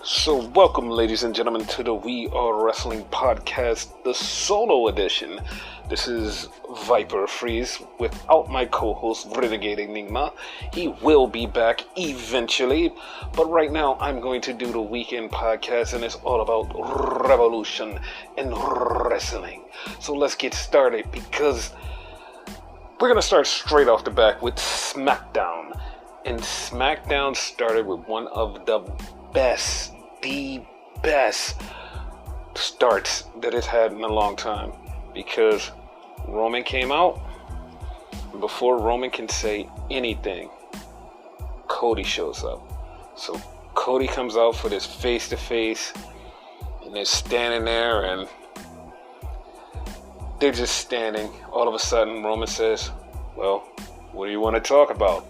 So welcome, ladies and gentlemen, to the We Are Wrestling Podcast, the solo edition. This is Viper Freeze without my co-host Renegade Enigma. He will be back eventually, but right now I'm going to do the weekend podcast, and it's all about revolution and wrestling. So let's get started, because we're going to start straight off the back with Smackdown. And Smackdown started with one of the best starts that it's had in a long time, because Roman came out, and before Roman can say anything, Cody shows up. So Cody comes out for this face-to-face, and they're standing there, and they're just standing. All of a sudden, Roman says, "Well, what do you want to talk about?"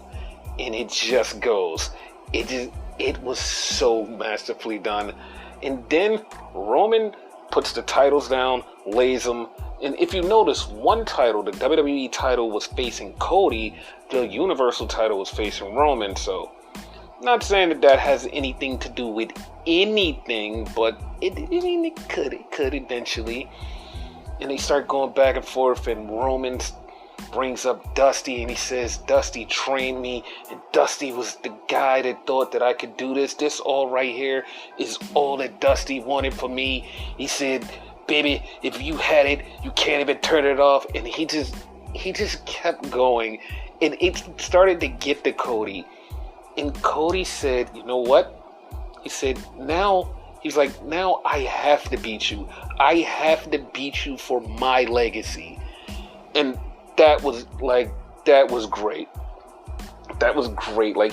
And it just goes. It was so masterfully done. And then Roman puts the titles down, lays them. And if you notice, one title, the WWE title, was facing Cody. The Universal title was facing Roman. So, not saying that has anything to do with anything, but it could eventually. And they start going back and forth, and Roman brings up Dusty, and he says, "Dusty trained me, and Dusty was the guy that thought that I could do this. This all right here is all that Dusty wanted for me." He said, "Baby, if you had it, you can't even turn it off." And he just kept going, and it started to get to Cody. And Cody said, "You know what?" He said, "Now I have to beat you. I have to beat you for my legacy." And that was great. That was great. Like,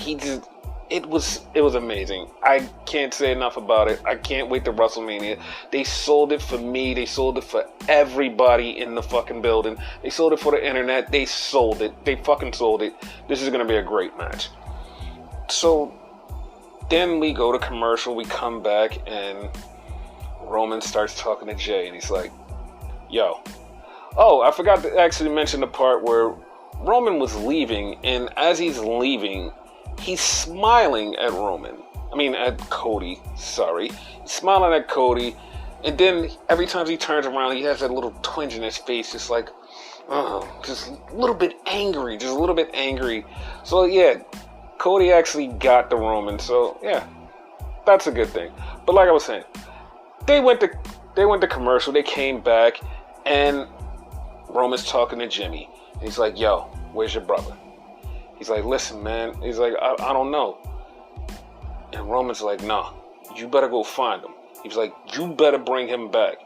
it was amazing. I can't say enough about it. I can't wait to WrestleMania. They sold it for me. They sold it for everybody in the fucking building. They sold it for the internet. They sold it. They fucking sold it. This is going to be a great match. So then we go to commercial. We come back, and Roman starts talking to Jay, and he's like, "Yo." Oh, I forgot to actually mention the part where Roman was leaving, and as he's leaving, he's smiling at at Cody, sorry. He's smiling at Cody, and then every time he turns around, he has that little twinge in his face, just like, just a little bit angry, So yeah, Cody actually got the Roman, so yeah, that's a good thing. But like I was saying, they went to commercial, they came back, and Roman's talking to Jimmy. He's like, "Yo, where's your brother?" He's like, "Listen, man." He's like, I don't know. And Roman's like, "Nah, you better go find him." He's like, "You better bring him back."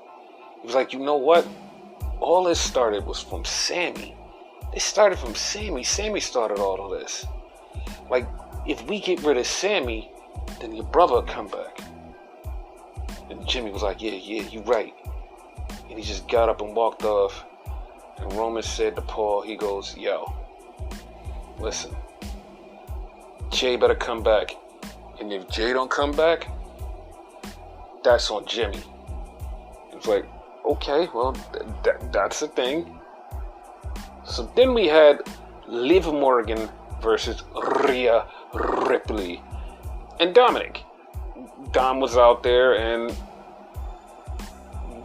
He was like, "You know what? All this started was from Sammy. It started from Sammy. Sammy started all of this. Like, if we get rid of Sammy, then your brother will come back." And Jimmy was like, yeah, you're right. And he just got up and walked off. And Roman said to Paul, he goes, "Yo, listen, Jay better come back. And if Jay don't come back, that's on Jimmy." It's like, okay, well, that's the thing. So then we had Liv Morgan versus Rhea Ripley and Dominic. Dom was out there, and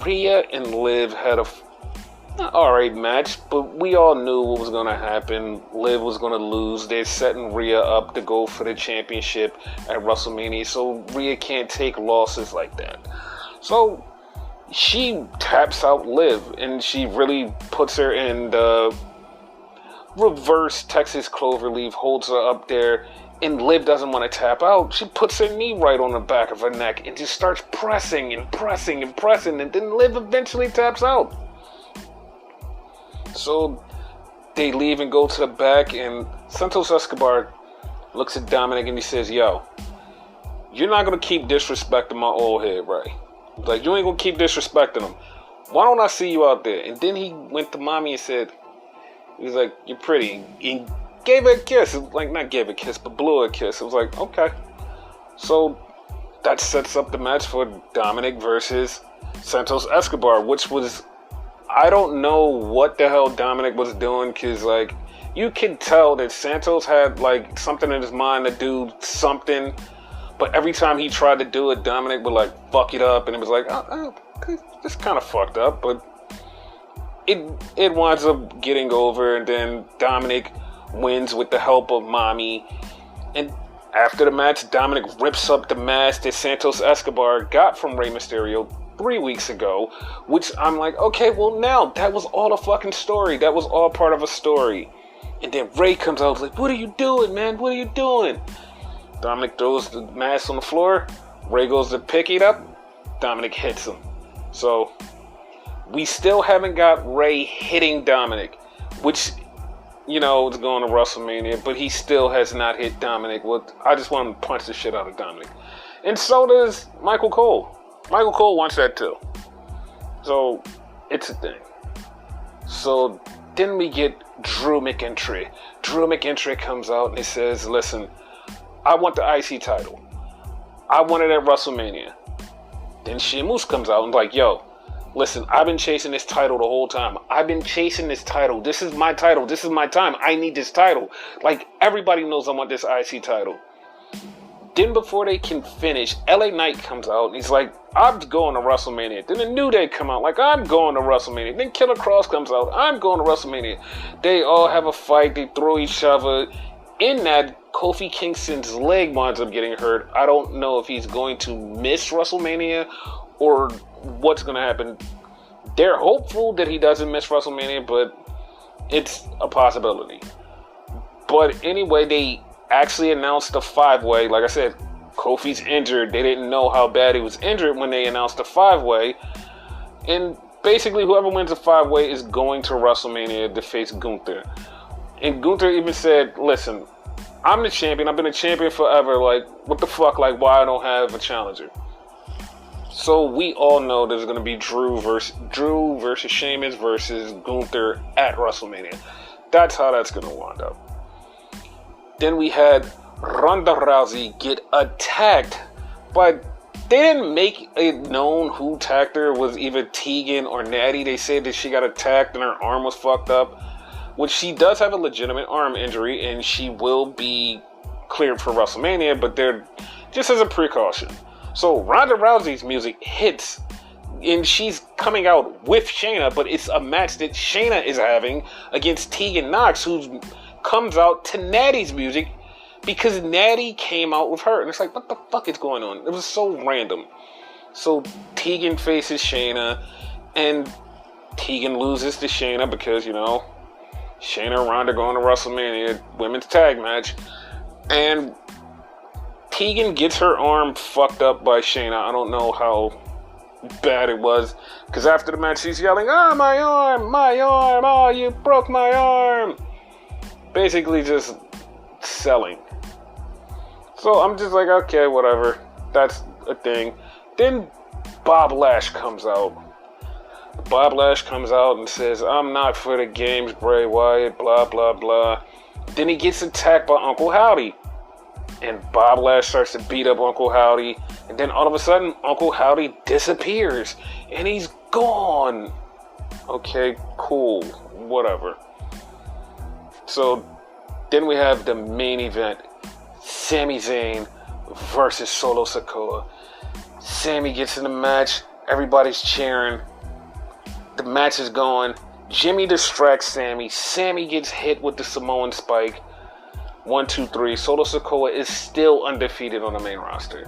Rhea and Liv had a alright match, but we all knew what was going to happen. Liv was going to lose. They're setting Rhea up to go for the championship at WrestleMania, so Rhea can't take losses like that. So she taps out Liv, and she really puts her in the reverse Texas Cloverleaf, holds her up there, and Liv doesn't want to tap out. She puts her knee right on the back of her neck and just starts pressing, and then Liv eventually taps out. So they leave and go to the back, and Santos Escobar looks at Dominic and he says, "Yo, you're not going to keep disrespecting my old head, right? Like, you ain't going to keep disrespecting him. Why don't I see you out there?" And then he went to mommy and said, he was like, "You're pretty." And gave her a kiss. Like, not gave her a kiss, but blew her a kiss. It was like, okay. So that sets up the match for Dominic versus Santos Escobar, which was, I don't know what the hell Dominic was doing, because, like, you could tell that Santos had, like, something in his mind to do something, But every time he tried to do it, Dominic would like fuck it up, and it was like, this kind of fucked up, but it winds up getting over, and then Dominic wins with the help of Mommy. And after the match, Dominic rips up the mask that Santos Escobar got from Rey Mysterio 3 weeks ago, which I'm like, okay, well now, that was all a fucking story. That was all part of a story. And then Rey comes out, like, what are you doing, man? What are you doing? Dominic throws the mask on the floor. Rey goes to pick it up. Dominic hits him. So, we still haven't got Rey hitting Dominic, which, you know, is going to WrestleMania, but he still has not hit Dominic. Well, I just want to punch the shit out of Dominic. And so does Michael Cole. Michael Cole wants that too. So, it's a thing. So, then we get Drew McIntyre. Drew McIntyre comes out and he says, listen, I want the IC title. I want it at WrestleMania. Then Sheamus comes out and like, yo, listen, I've been chasing this title the whole time. I've been chasing this title. This is my title. This is my time. I need this title. Like, everybody knows I want this IC title. Then before they can finish, LA Knight comes out and he's like, I'm going to WrestleMania. Then the New Day come out like, I'm going to WrestleMania. Then Killer Kross comes out, I'm going to WrestleMania. They all have a fight. They throw each other. In that, Kofi Kingston's leg winds up getting hurt. I don't know if he's going to miss WrestleMania or what's going to happen. They're hopeful that he doesn't miss WrestleMania, but it's a possibility. But anyway, they actually announced the 5-way. Like I said, Kofi's injured. They didn't know how bad he was injured when they announced the 5-way. And basically, whoever wins the 5-way is going to WrestleMania to face Gunther. And Gunther even said, listen, I'm the champion. I've been a champion forever. Like, what the fuck? Like, why I don't have a challenger? So we all know there's going to be Drew versus Sheamus versus Gunther at WrestleMania. That's how that's going to wind up. Then we had Ronda Rousey get attacked, but they didn't make it known who attacked her. Was either Tegan or Natty. They said that she got attacked and her arm was fucked up, which she does have a legitimate arm injury, and she will be cleared for WrestleMania, but they're just as a precaution. So Ronda Rousey's music hits, and she's coming out with Shayna, but it's a match that Shayna is having against Tegan Nox, who comes out to Natty's music because Natty came out with her. And it's like, what the fuck is going on? It was so random. So Tegan faces Shayna, and Tegan loses to Shayna because, you know, Shayna and Ronda going to WrestleMania women's tag match, and Tegan gets her arm fucked up by Shayna. I don't know how bad it was, because after the match she's yelling, my arm, oh, you broke my arm. Basically just selling. So I'm just like, okay, whatever. That's a thing. Then Bob Lash comes out. Bob Lash comes out and says, I'm not for the games, Bray Wyatt, blah, blah, blah. Then he gets attacked by Uncle Howdy. And Bob Lash starts to beat up Uncle Howdy. And then all of a sudden, Uncle Howdy disappears. And he's gone. Okay, cool. Whatever. So, then we have the main event. Sami Zayn versus Solo Sikoa. Sami gets in the match. Everybody's cheering. The match is going. Jimmy distracts Sami. Sami gets hit with the Samoan spike. 1, 2, 3. Solo Sikoa is still undefeated on the main roster.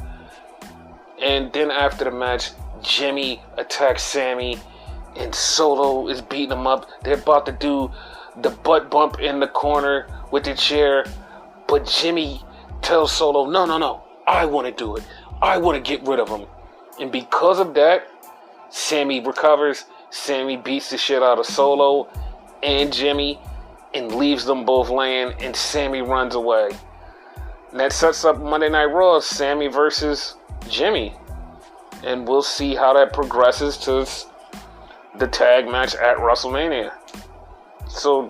And then after the match, Jimmy attacks Sami, and Solo is beating him up. They're about to do the butt bump in the corner with the chair, but Jimmy tells Solo, no, I want to do it. I want to get rid of him. And because of that, Sami recovers. Sami beats the shit out of Solo and Jimmy and leaves them both laying, and Sami runs away. And that sets up Monday Night Raw, Sami versus Jimmy. And we'll see how that progresses to the tag match at WrestleMania. So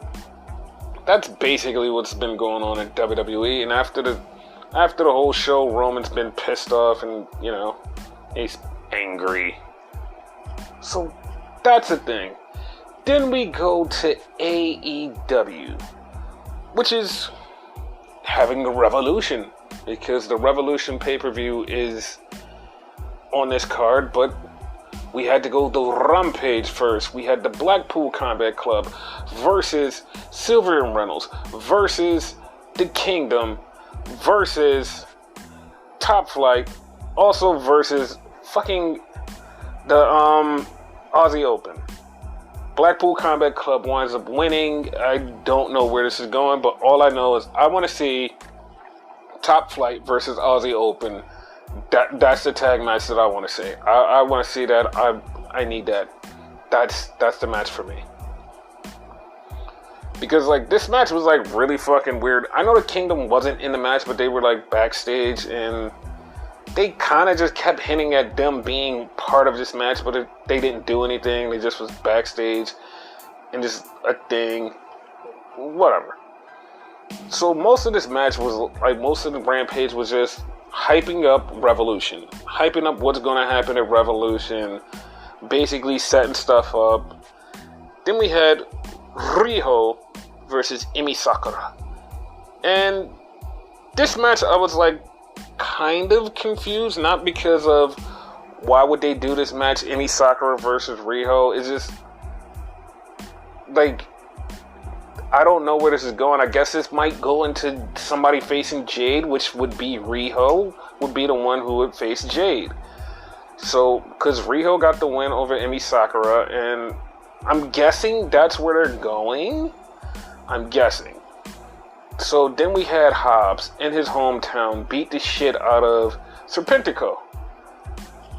that's basically what's been going on in WWE. And after the whole show, Roman's been pissed off and, you know, he's angry. So that's the thing. Then we go to AEW, which is having a revolution. because the Revolution pay-per-view is on this card, but we had to go to Rampage first. We had the Blackpool Combat Club versus Silver and Reynolds versus the Kingdom versus Top Flight, also versus fucking the Aussie Open. Blackpool Combat Club winds up winning. I don't know where this is going, but all I know is I want to see Top Flight versus Aussie Open. That's the tag match that I want to see. I want to see that. I need that. That's the match for me. Because like this match was like really fucking weird. I know the Kingdom wasn't in the match, but they were like backstage and they kind of just kept hinting at them being part of this match, but they didn't do anything. They just was backstage and just a thing. Whatever. So most of this match was like, most of the Rampage was just hyping up Revolution. Hyping up what's going to happen at Revolution. Basically setting stuff up. Then we had Rhio versus Emi Sakura. And this match I was like kind of confused. Not because of why would they do this match, Emi Sakura versus Rhio. It's just like I don't know where this is going. I guess this might go into somebody facing Jade, which would be Rhio, would be the one who would face Jade. So, because Rhio got the win over Emi Sakura, and I'm guessing that's where they're going. I'm guessing. So then we had Hobbs in his hometown beat the shit out of Serpentico.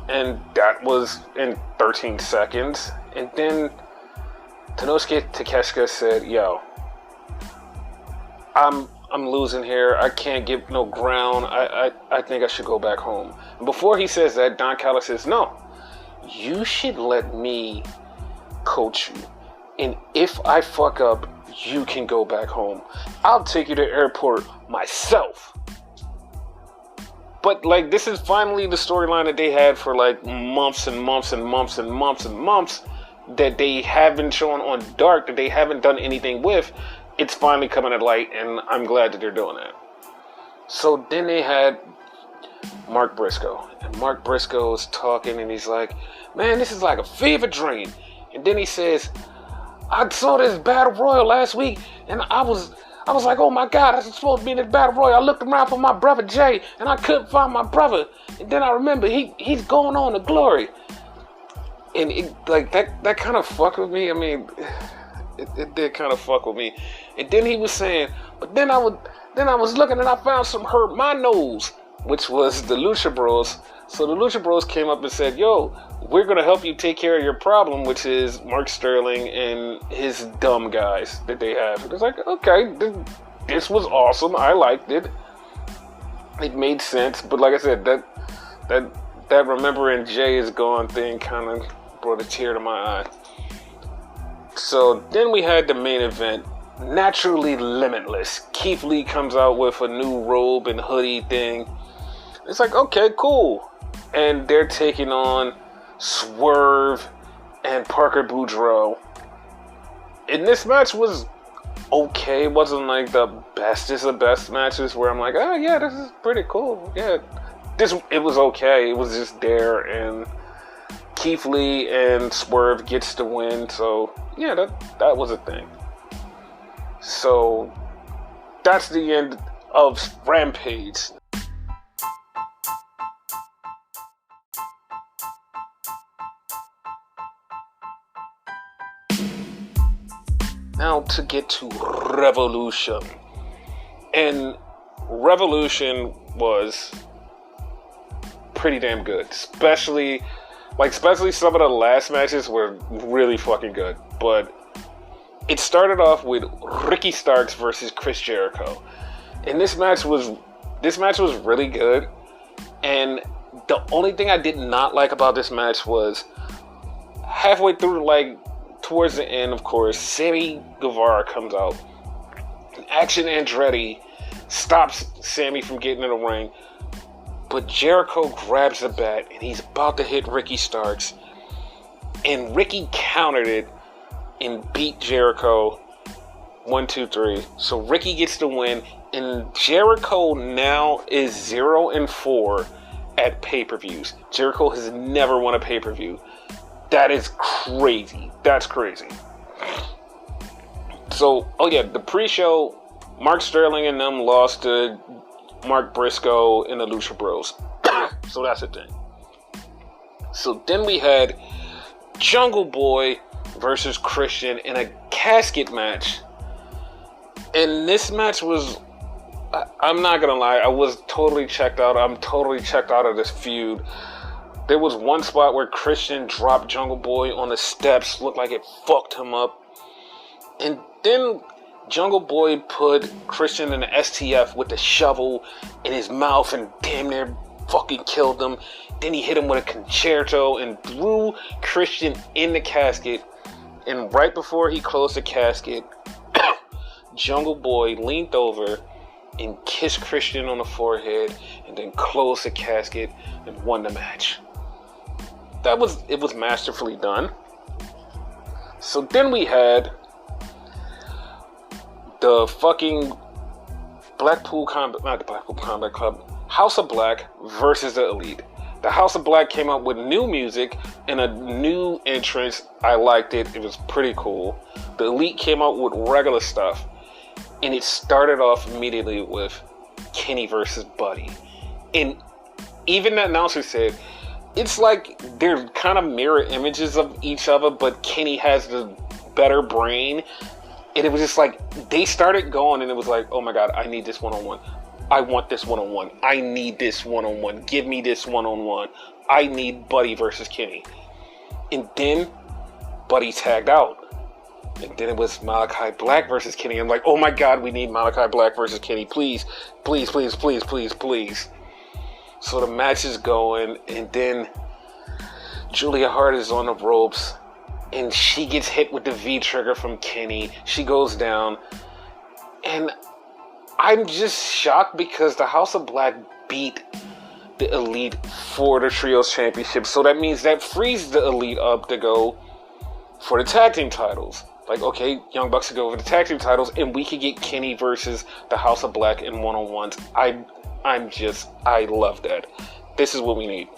And that was in 13 seconds. And then Tanosuke Takeshita said, yo, I'm losing here. I can't get no ground. I think I should go back home. And before he says that, Don Callis says, no, you should let me coach you. And if I fuck up, you can go back home. I'll take you to the airport myself. But like, this is finally the storyline that they had for like months and months and months and months and months that they have been showing on Dark that they haven't done anything with. It's finally coming to light, and I'm glad that they're doing that. So then they had Mark Briscoe. And Mark Briscoe is talking, and he's like, man, this is like a fever dream. And then he says, I saw this Battle Royal last week, and I was like, oh my God, I was supposed to be in this Battle Royal. I looked around for my brother Jay, and I couldn't find my brother. And then I remember he's going on to glory. And it, like that kind of fucked with me. I mean, it did kind of fuck with me. And then he was saying, but then I was looking and I found some hurt my nose, which was the Lucha Bros. So the Lucha Bros came up and said, yo, we're going to help you take care of your problem, which is Mark Sterling and his dumb guys that they have. It was like, okay, this was awesome. I liked it. It made sense. But like I said, that remembering Jay is gone thing kind of brought a tear to my eye. So then we had the main event, naturally limitless. Keith Lee comes out with a new robe and hoodie thing. It's like, okay, cool. And they're taking on Swerve and Parker Boudreaux. And this match was okay. It wasn't like the bestest of best matches where I'm like, oh yeah, this is pretty cool. Yeah, it was okay. It was just there, and Keith Lee and Swerve gets the win. So yeah, that was a thing. So that's the end of Rampage. Now to get to Revolution. And Revolution was pretty damn good. Especially some of the last matches were really fucking good. But it started off with Ricky Starks versus Chris Jericho. And this match was really good. And the only thing I did not like about this match was halfway through, like towards the end, of course, Sammy Guevara comes out. Action Andretti stops Sammy from getting in the ring. But Jericho grabs the bat and he's about to hit Ricky Starks. And Ricky countered it and beat Jericho 1, 2, 3. So Ricky gets the win, and Jericho now is 0-4 at pay-per-views. Jericho has never won a pay-per-view. That is crazy. That's crazy. So, the pre-show, Mark Sterling and them lost to Mark Briscoe and the Lucha Bros. So that's the thing. So then we had Jungle Boy versus Christian in a casket match. And this match was, I'm not gonna lie, I was totally checked out. I'm totally checked out of this feud. There was one spot where Christian dropped Jungle Boy on the steps, looked like it fucked him up. And then Jungle Boy put Christian in the STF with the shovel in his mouth and damn near fucking killed him. Then he hit him with a concerto and threw Christian in the casket. And right before he closed the casket, Jungle Boy leaned over and kissed Christian on the forehead and then closed the casket and won the match. It was masterfully done. So then we had the fucking not the Blackpool Combat Club, House of Black versus the Elite. The House of Black came out with new music and a new entrance. I liked it. It was pretty cool. The Elite came out with regular stuff. And it started off immediately with Kenny versus Buddy. And even the announcer said, it's like they're kind of mirror images of each other, but Kenny has the better brain. And it was just like, they started going and it was like, oh my God, I need this one-on-one. I want this one-on-one. I need this one-on-one. Give me this one-on-one. I need Buddy versus Kenny. And then Buddy tagged out. And then it was Malachi Black versus Kenny. I'm like, oh my God, we need Malachi Black versus Kenny. Please, please, please, please, please, please. So the match is going, and then Julia Hart is on the ropes, and she gets hit with the V-trigger from Kenny. She goes down, and I'm just shocked because the House of Black beat the Elite for the Trios Championship. So that means that frees the Elite up to go for the tag team titles. Like, okay, Young Bucks could go over the tag team titles, and we could get Kenny versus the House of Black in one-on-ones. I love that. This is what we need.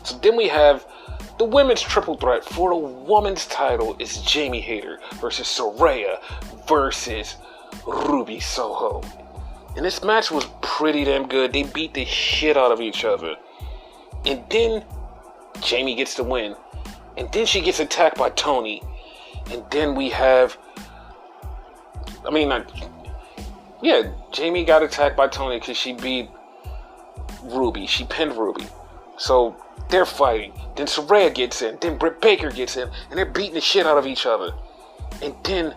So then we have the women's triple threat for the women's title is Jamie Hayter versus Saraya versus Ruby Soho. And this match was pretty damn good. They beat the shit out of each other. And then Jamie gets the win. And then she gets attacked by Tony. And then we have... Jamie got attacked by Tony because she beat Ruby. She pinned Ruby. So they're fighting. Then Saraya gets in. Then Britt Baker gets in. And they're beating the shit out of each other. And then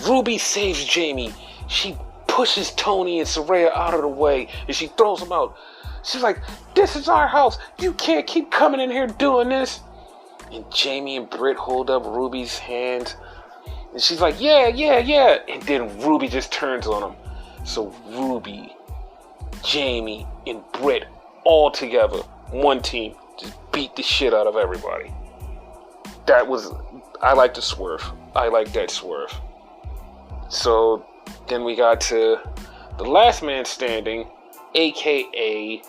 Ruby saves Jamie. She pushes Tony and Saraya out of the way. And she throws them out. She's like, this is our house. You can't keep coming in here doing this. And Jamie and Britt hold up Ruby's hand. And she's like, yeah. And then Ruby just turns on them. So Ruby, Jamie, and Britt all together, one team, just beat the shit out of everybody. I like the swerve. I like that swerve. So then we got to the last man standing, aka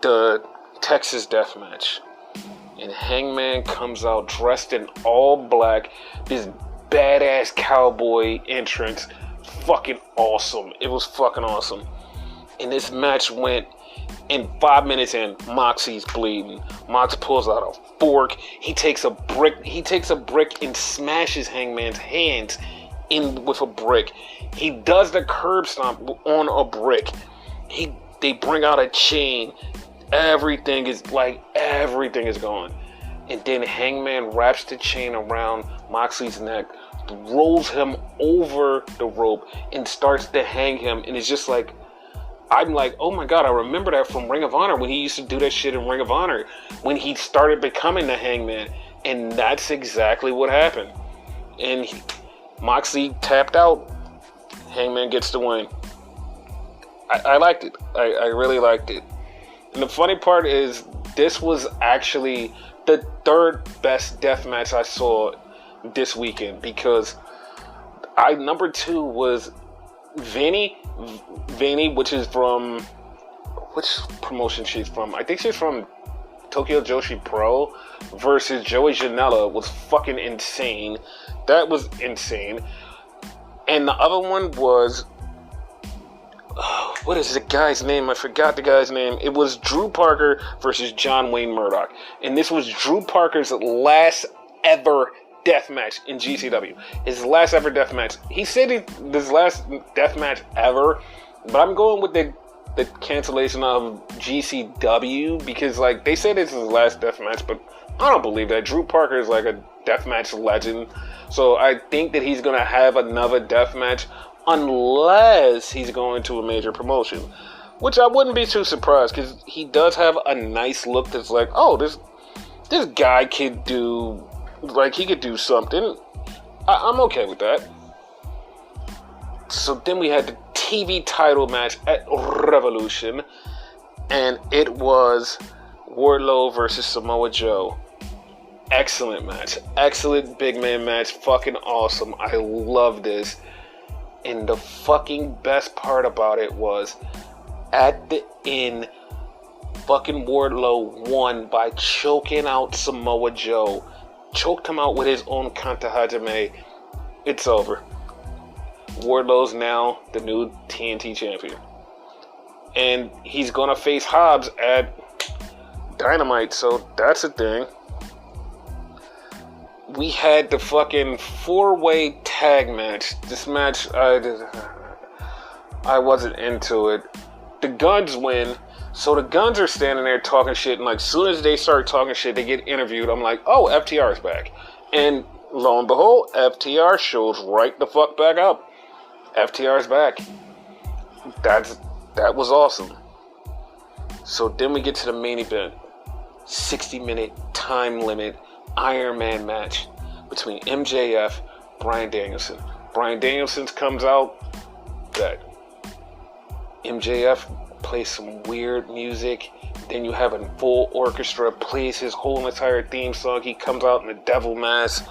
the Texas Death Match. And Hangman comes out dressed in all black. This badass cowboy entrance. Fucking awesome. It was fucking awesome. And this match went, in 5 minutes in, Moxie's bleeding. Mox pulls out a fork. He takes a brick and smashes Hangman's hands in with a brick. He does the curb stomp on a brick. They bring out a chain. Everything is gone. And then Hangman wraps the chain around Moxley's neck, rolls him over the rope, and starts to hang him. And it's just like, I'm like, oh my God, I remember that from Ring of Honor when he used to do that shit in Ring of Honor when he started becoming the Hangman. And that's exactly what happened. And Moxley tapped out. Hangman gets the win. I liked it. I really liked it. And the funny part is, this was actually the third best death match I saw this weekend, because Number 2 was Vanny, which is from, which promotion she's from? I think she's from Tokyo Joshi Pro, versus Joey Janela. Was fucking insane. That was insane. And the other one was, what is the guy's name? I forgot the guy's name. It was Drew Parker versus John Wayne Murdoch. And this was Drew Parker's last ever death match in GCW. His last ever death match. He said this last death match ever, but I'm going with the cancellation of GCW because, like, they said it's his last death match, but I don't believe that. Drew Parker is like a deathmatch legend, so I think that he's gonna have another deathmatch unless he's going to a major promotion, which I wouldn't be too surprised because he does have a nice look. That's like, oh, this guy could do, like, he could do something. I'm okay with that. So then we had the TV title match at Revolution, and it was Wardlow versus Samoa Joe. Excellent match. Excellent big man match. Fucking awesome. I love this. And the fucking best part about it was, at the end, fucking Wardlow won by choking out Samoa Joe. Choked him out with his own Kanta Hajime. It's over. Wardlow's now the new TNT champion. And he's gonna face Hobbs at Dynamite, so that's a thing. We had the fucking 4-way tag match. This match, I wasn't into it. The Guns win, so the Guns are standing there talking shit, and like, soon as they start talking shit, they get interviewed. I'm like, oh, FTR's back. And lo and behold, FTR shows right the fuck back up. FTR's back. That was awesome. So then we get to the main event. 60-minute time limit Iron Man match between MJF, Bryan Danielson. Bryan Danielson comes out, good. MJF plays some weird music. Then you have a full orchestra, plays his whole entire theme song. He comes out in a devil mask.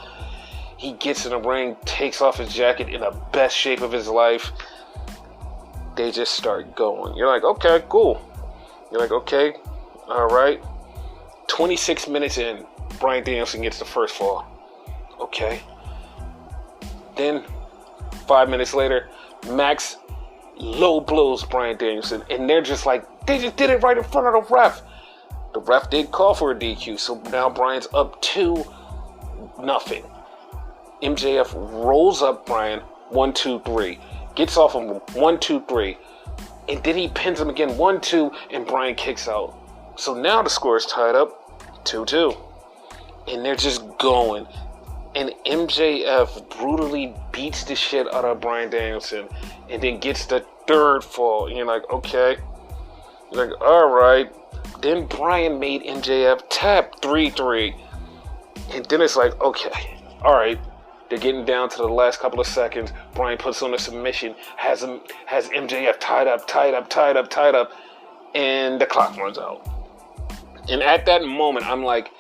He gets in the ring, takes off his jacket in the best shape of his life. They just start going. You're like, okay, cool. You're like, okay, all right. 26 minutes in, Bryan Danielson gets the first fall. Okay. Then, 5 minutes later, Max low blows Bryan Danielson. And they're just like, they just did it right in front of the ref. The ref did call for a DQ, so now Bryan's up 2-0. MJF rolls up Bryan, 1, 2, 3. Gets off him, 1, 2, 3. And then he pins him again, 1, 2, and Bryan kicks out. So now the score is tied up, 2-2. And they're just going. And MJF brutally beats the shit out of Bryan Danielson and then gets the third fall. And you're like, okay. You're like, alright. Then Bryan made MJF tap 3-3. And then it's like, okay, alright. They're getting down to the last couple of seconds. Bryan puts on a submission, has MJF tied up, and the clock runs out. And at that moment, I'm like,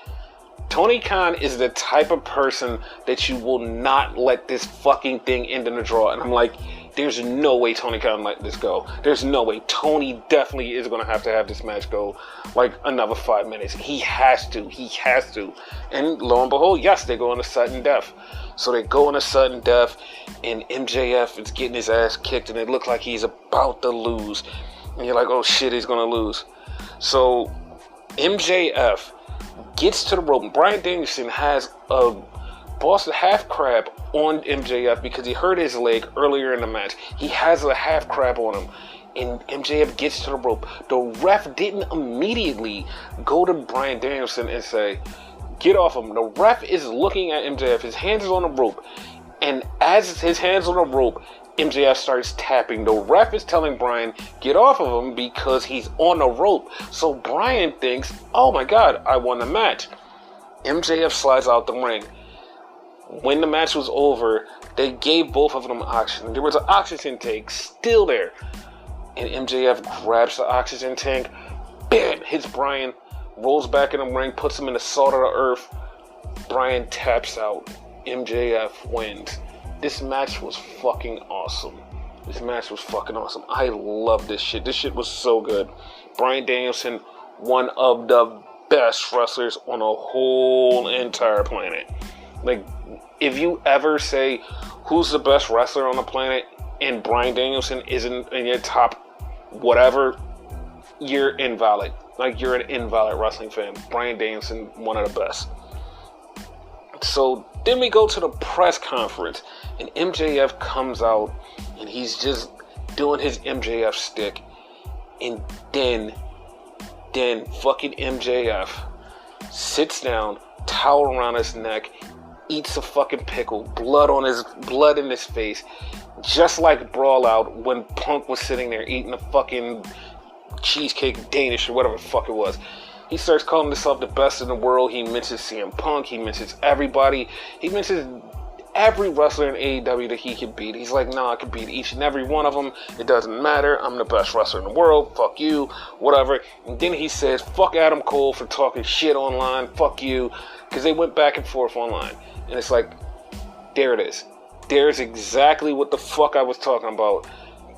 Tony Khan is the type of person that you will not let this fucking thing end in a draw. And I'm like, there's no way Tony Khan let this go. There's no way. Tony definitely is going to have this match go like another 5 minutes. He has to. And lo and behold, yes, they go on a sudden death. So they go on a sudden death, and MJF is getting his ass kicked, and it looks like he's about to lose. And you're like, oh shit, he's going to lose. So MJF gets to the rope. Bryan Danielson has a Boston half crab on MJF because he hurt his leg earlier in the match. He has a half crab on him, and MJF gets to the rope. The ref didn't immediately go to Bryan Danielson and say, get off him. The ref is looking at MJF. His hands is on the rope, and as his hands on the rope, MJF starts tapping. The ref is telling Bryan, get off of him because he's on the rope. So Bryan thinks, oh my God, I won the match. MJF slides out the ring. When the match was over, they gave both of them oxygen. There was an oxygen tank still there. And MJF grabs the oxygen tank, bam, hits Bryan, rolls back in the ring, puts him in the salt of the earth. Bryan taps out. MJF wins. This match was fucking awesome. I love this shit. This shit was so good. Bryan Danielson, one of the best wrestlers on a whole entire planet. Like, if you ever say who's the best wrestler on the planet and Bryan Danielson isn't in your top whatever, you're invalid. Like, you're an invalid wrestling fan. Bryan Danielson, one of the best. So then we go to the press conference, and MJF comes out, and he's just doing his MJF stick, and then fucking MJF sits down, towel around his neck, eats a fucking pickle, blood in his face, just like Brawl Out when Punk was sitting there eating a fucking cheesecake Danish or whatever the fuck it was. He starts calling himself the best in the world. He mentions CM Punk. He mentions everybody. He mentions every wrestler in AEW that he could beat. He's like, I could beat each and every one of them. It doesn't matter. I'm the best wrestler in the world. Fuck you. Whatever. And then he says, fuck Adam Cole for talking shit online. Fuck you. Because they went back and forth online. And it's like, there it is. There's exactly what the fuck I was talking about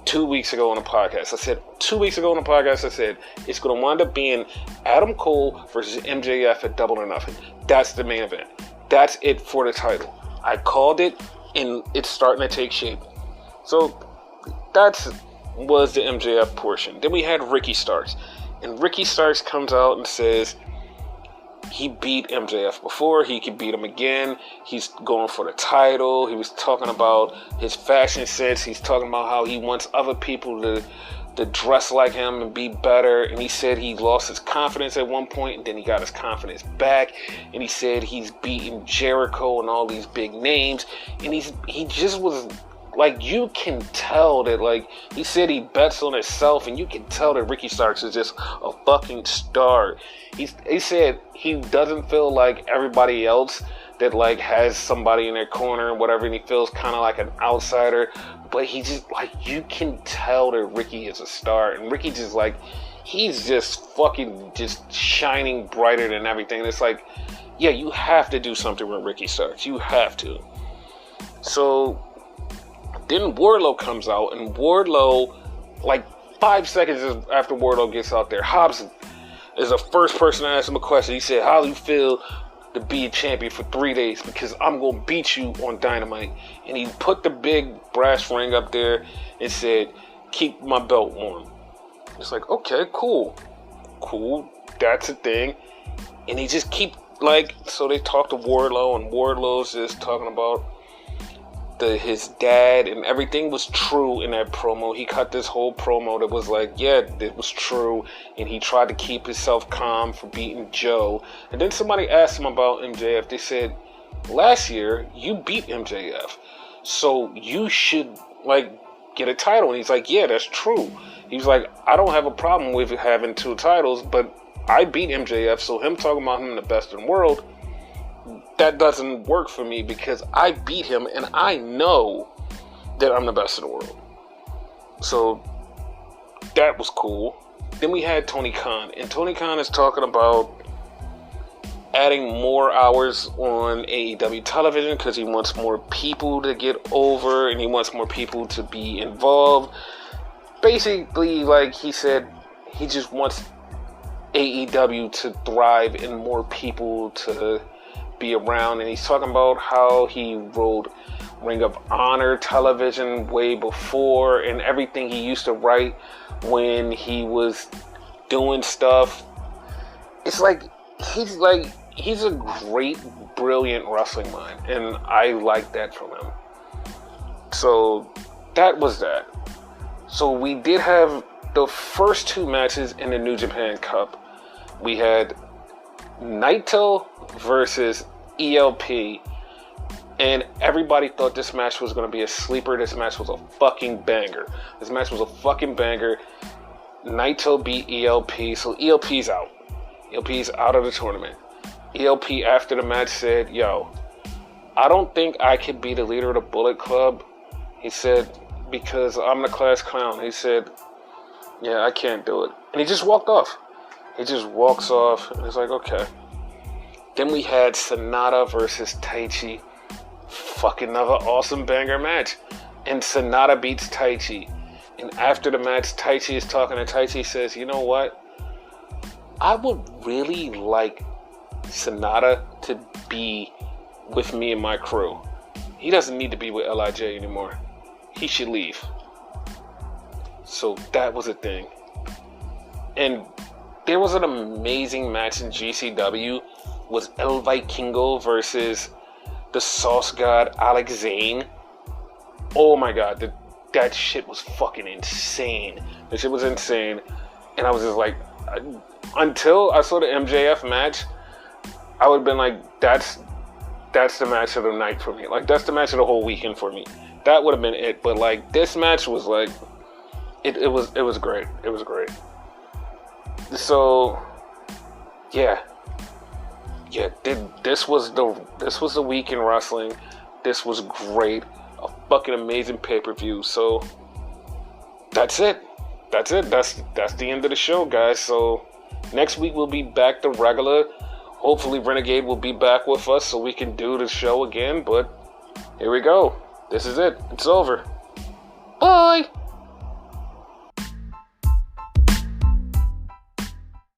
2 weeks ago on the podcast. I said it's going to wind up being Adam Cole versus MJF at Double or Nothing. That's the main event. That's it for the title. I called it, and it's starting to take shape. So that was the MJF portion. Then we had Ricky Starks. And Ricky Starks comes out and says he beat MJF before. He could beat him again. He's going for the title. He was talking about his fashion sense. He's talking about how he wants other people to dress like him and be better. And he said he lost his confidence at one point, and then he got his confidence back. And he said he's beaten Jericho and all these big names. And he just was like, you can tell that, like, he said he bets on himself, and you can tell that Ricky Starks is just a fucking star. He said he doesn't feel like everybody else that, like, has somebody in their corner and whatever, and he feels kind of like an outsider. But he just, like, you can tell that Ricky is a star, and Ricky just, like, he's just fucking just shining brighter than everything. And it's like, yeah, you have to do something with Ricky Starks. You have to. So then Wardlow comes out, and Wardlow, like 5 seconds after Wardlow gets out there, Hobbs is the first person to ask him a question. He said, how do you feel to be a champion for 3 days? Because I'm going to beat you on Dynamite. And he put the big brass ring up there and said, keep my belt warm. It's like, okay, cool, that's a thing. And he just keep, like, so they talk to Wardlow, and Wardlow's just talking about his dad, and everything was true in that promo. He cut this whole promo that was like, yeah, it was true, and he tried to keep himself calm for beating Joe. And then somebody asked him about MJF. They said, last year you beat MJF, so you should, like, get a title. And he's like, yeah, that's true. He's like, I don't have a problem with having 2 titles, but I beat MJF, so him talking about him the best in the world, that doesn't work for me, because I beat him and I know that I'm the best in the world. So that was cool. Then we had Tony Khan, and Tony Khan is talking about adding more hours on AEW television because he wants more people to get over and he wants more people to be involved. Basically, like he said, he just wants AEW to thrive and more people to be around. And he's talking about how he wrote Ring of Honor television way before, and everything he used to write when he was doing stuff. It's like he's a great, brilliant wrestling mind, and I like that from him. So that was that. So we did have the first 2 matches in the New Japan Cup. We had Naito versus ELP, and everybody thought this match was going to be a sleeper. This match was a fucking banger. Naito beat ELP, so ELP's out. ELP's out of the tournament. ELP after the match said, yo, I don't think I could be the leader of the Bullet Club. He said, because I'm the class clown. He said, yeah, I can't do it. And he just walked off. He just walks off, and it's like, okay. Then we had Sonata versus Taichi. fucking another awesome banger match. And Sonata beats Taichi. And after the match, Taichi is talking to Taichi, says, you know what? I would really like Sonata to be with me and my crew. He doesn't need to be with LIJ anymore. He should leave. So that was a thing. And there was an amazing match in GCW. Was El Vikingo versus the Sauce God Alex Zane. Oh my god, that shit was fucking insane. The shit was insane. And I was just like, until I saw the MJF match, I would have been like, that's the match of the night for me. Like, that's the match of the whole weekend for me. That would have been it. But like, this match was like, it was great. It was great. So, yeah, this was the week in wrestling. This was great, a fucking amazing pay-per-view. So that's it. That's the end of the show, guys. So next week we'll be back to regular. Hopefully Renegade will be back with us so we can do the show again. But here we go. This is it. It's over. Bye.